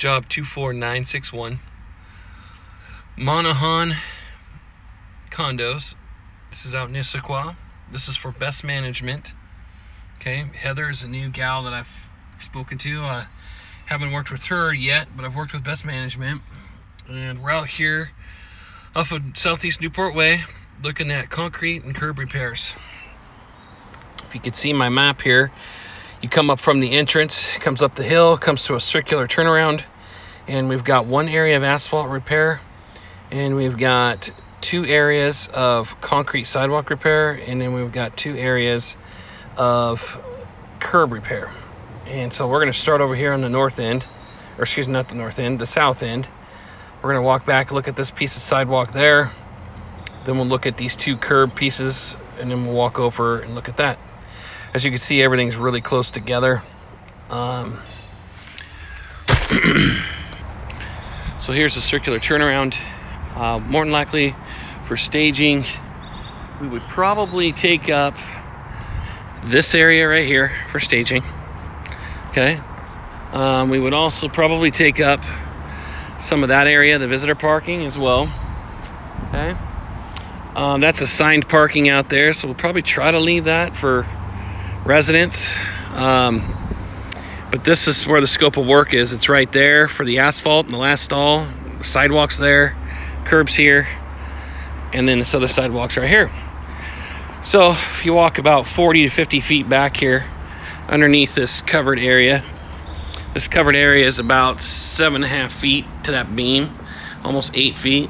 job 24961. Monahan Condos. This is out in Issaquah. This is for Best Management. Okay, Heather is a new gal that I've spoken to. Haven't worked with her yet, but I've worked with Best Management. And we're out here off of Southeast Newport Way looking at concrete and curb repairs. If you could see my map here, you come up from the entrance, comes up the hill, comes to a circular turnaround, and we've got one area of asphalt repair, and we've got 2 areas of concrete sidewalk repair, and then we've got 2 areas of curb repair. And so we're going to start over here on the north end, or excuse me, not the north end, the south end. We're going to walk back, look at this piece of sidewalk there, then we'll look at these 2 curb pieces, and then we'll walk over and look at that. As you can see, everything's really close together. So here's a circular turnaround. More than likely for staging, we would probably take up this area right here for staging. Okay. We would also probably take up some of that area, the visitor parking as well. Okay. That's assigned parking out there, so we'll probably try to leave that for residents. But this is where the scope of work is. It's right there for the asphalt in the last stall, sidewalks there, curbs here, and then this other sidewalks right here. So if you walk about 40 to 50 feet back here underneath this covered area, this covered area is about 7.5 feet to that beam, almost 8 feet.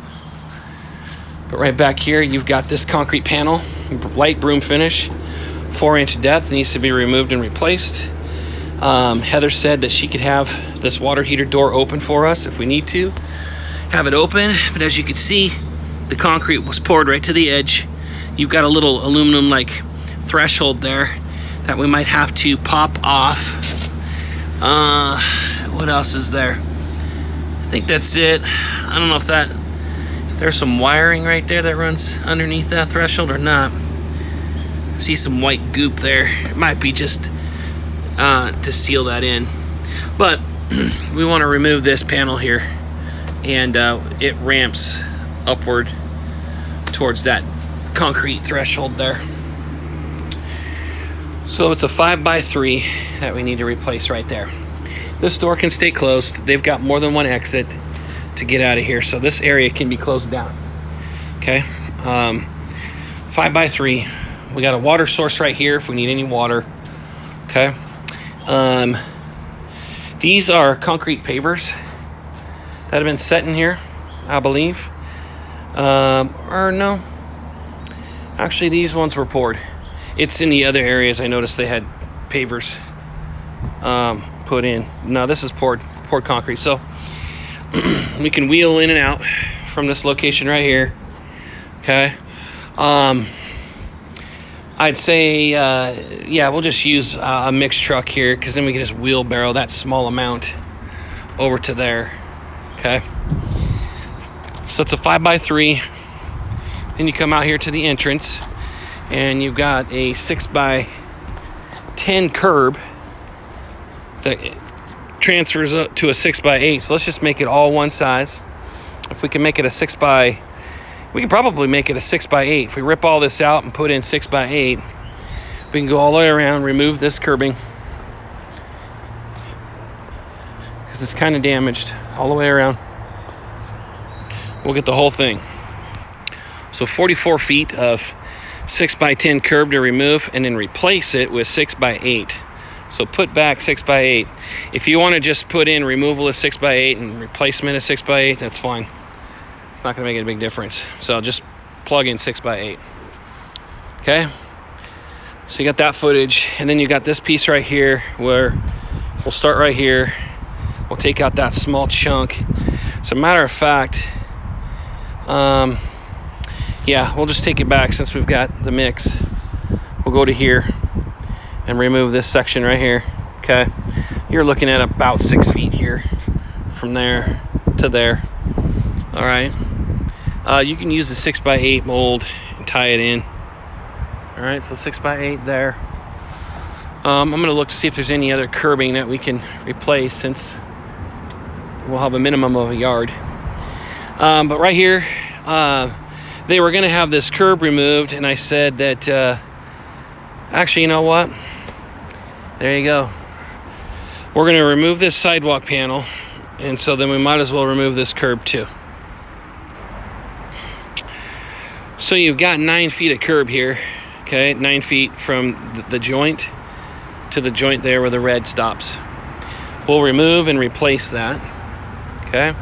But right back here, you've got this concrete panel, light broom finish, 4-inch depth, needs to be removed and replaced. Heather said that she could have this water heater door open for us if we need to have it open. But as you can see, the concrete was poured right to the edge. You've got a little aluminum like threshold there that we might have to pop off. What else is there? I think that's it. I don't know if there's some wiring right there that runs underneath that threshold or not. See some white goop there. It might be just to seal that in, but we want to remove this panel here, and it ramps upward towards that concrete threshold there. So it's a 5x3 that we need to replace right there. This door can stay closed. They've got more than one exit to get out of here, so this area can be closed down. Okay, 5x3. We got a water source right here if we need any water. Okay. These are concrete pavers that have been set in here, I believe. Or no. Actually, these ones were poured. It's in the other areas. I noticed they had pavers put in. No, this is poured concrete. So we can wheel in and out from this location right here. Okay. I'd say, yeah, we'll just use a mixed truck here, because then we can just wheelbarrow that small amount over to there. Okay. So it's a 5x3. Then you come out here to the entrance, and you've got a 6x10 curb that transfers up to a 6x8. So let's just make it all one size. If we can make it a we can probably make it a 6x8. If we rip all this out and put in 6x8, we can go all the way around, remove this curbing, because it's kind of damaged all the way around. We'll get the whole thing. So 44 feet of 6x10 curb to remove, and then replace it with 6x8. So put back 6x8. If you want to just put in removal of 6x8 and replacement of 6x8, that's fine. It's not going to make a big difference. So just plug in 6x8. Okay. So you got that footage, and then you got this piece right here where we'll start right here. We'll take out that small chunk. As a matter of fact, yeah, we'll just take it back since we've got the mix. We'll go to here and remove this section right here. Okay. You're looking at about 6 feet here from there to there. All right. You can use the 6x8 mold and tie it in. All right, so 6x8 there. I'm going to look to see if there's any other curbing that we can replace, since We'll have a minimum of a yard. But right here, they were going to have this curb removed, and I said that, actually, you know what? There you go. We're going to remove this sidewalk panel, and so then we might as well remove this curb too. So you've got 9 feet of curb here, okay? 9 feet from the joint to the joint there where the red stops. We'll remove and replace that, okay?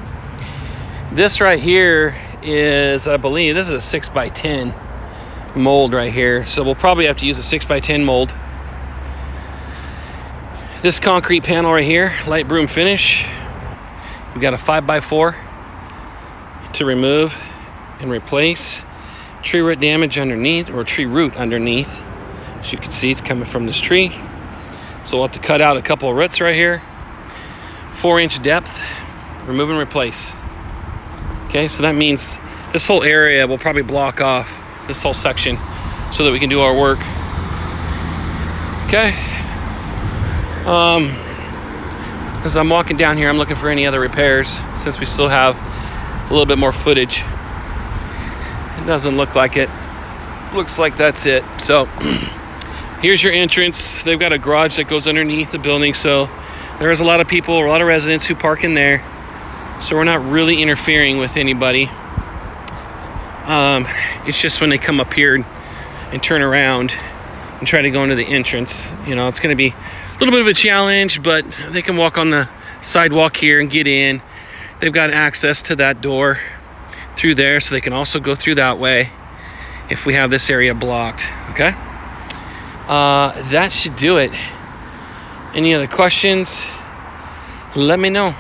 This right here is, I believe, this is a 6x10 mold right here. So we'll probably have to use a 6x10 mold. This concrete panel right here, light broom finish. We've got a 5x4 to remove and replace. Tree root damage underneath, or tree root underneath. As you can see, it's coming from this tree. So we'll have to cut out a couple of roots right here. 4-inch depth, remove and replace. Okay, so that means this whole area will probably block off this whole section so that we can do our work. Okay. As I'm walking down here, I'm looking for any other repairs since we still have a little bit more footage. It doesn't look like it. Looks like that's it. So here's your entrance. They've got a garage that goes underneath the building, so there's a lot of people, a lot of residents who park in there. So we're not really interfering with anybody. It's just when they come up here and turn around and try to go into the entrance, you know, it's going to be a little bit of a challenge, but they can walk on the sidewalk here and get in. They've got access to that door through there, so they can also go through that way if we have this area blocked, okay? That should do it. Any other questions? Let me know.